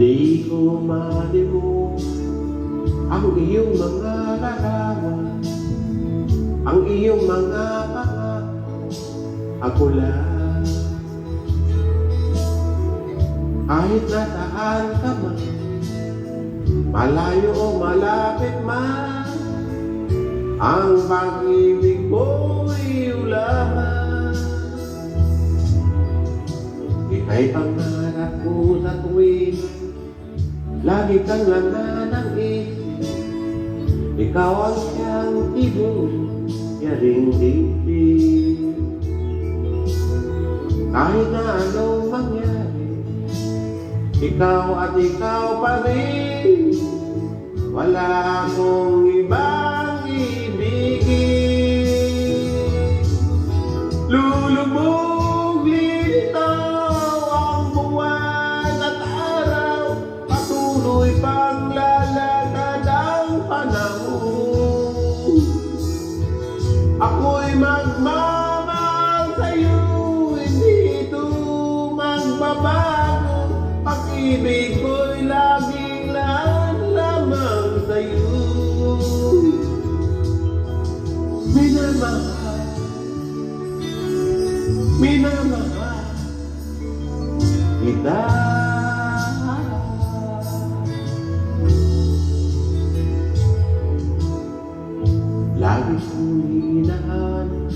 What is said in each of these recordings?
Hindi ko malimu ang iyong mga larawan, ang iyong mga pangako, ako lang. Kahit nasaan ka man, malayo o malapit man, ang pag-ibig mo'y ulaman. Ika'y pangarap ko sa tuwing lagi kang nananangis. Ikaw ang siyang tibong yaring dibdib. Kahit na anong mangyari, ikaw at ikaw pa rin. Wala akong ibang ibigin. Lulubog, lilitaw ang buwan at araw, patuloy pang lalakad ang panahon. Ako'y magmamahal sa'yo, hindi ito magbabago. Pag-ibig ko'y laging lamang sa'yo. Minamahal, minamahal kita. Lagi kong hinahanap,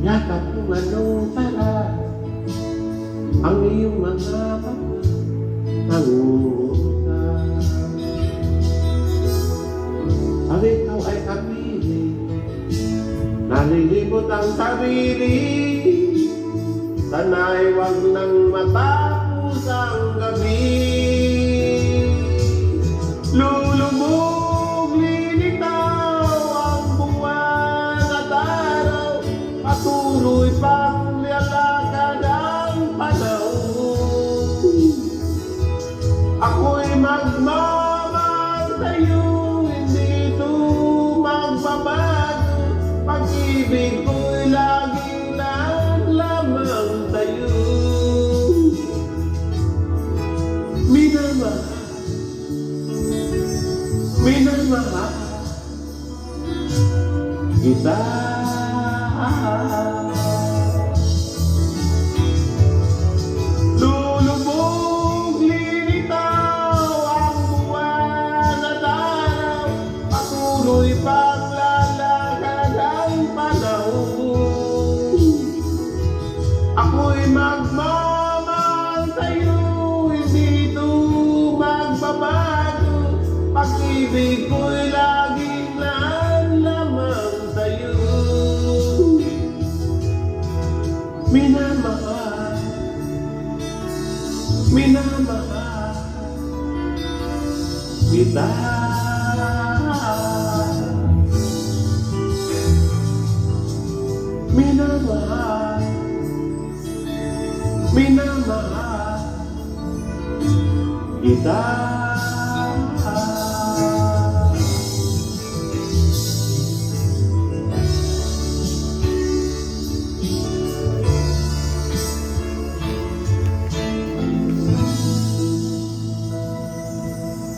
yakap kung anong paraan, ang iyong mga mata nangungusap. Ang ikaw ay kapili, nalilibot ang sarili. Sana'y wag nang matapos ang gabi. Lulubog, lilitaw ang buwan at araw, patuloy pang lalakad ang panahon. Ako'y magmamahal sa'yo, hindi ito magbabago. Pag-ibig ko'y laging lamang sa'yo. Minamahal, minamahal kita. Lulubog, lilitaw ang buwan at araw, patuloy pang lalakad ang panahon. Ako'y magmamahal sa'yo, hindi ito magbabago. Pag-ibig ko'y laging lamang sa'yo. Minamahal, minamahal kita. Minamahal, minamahal kita.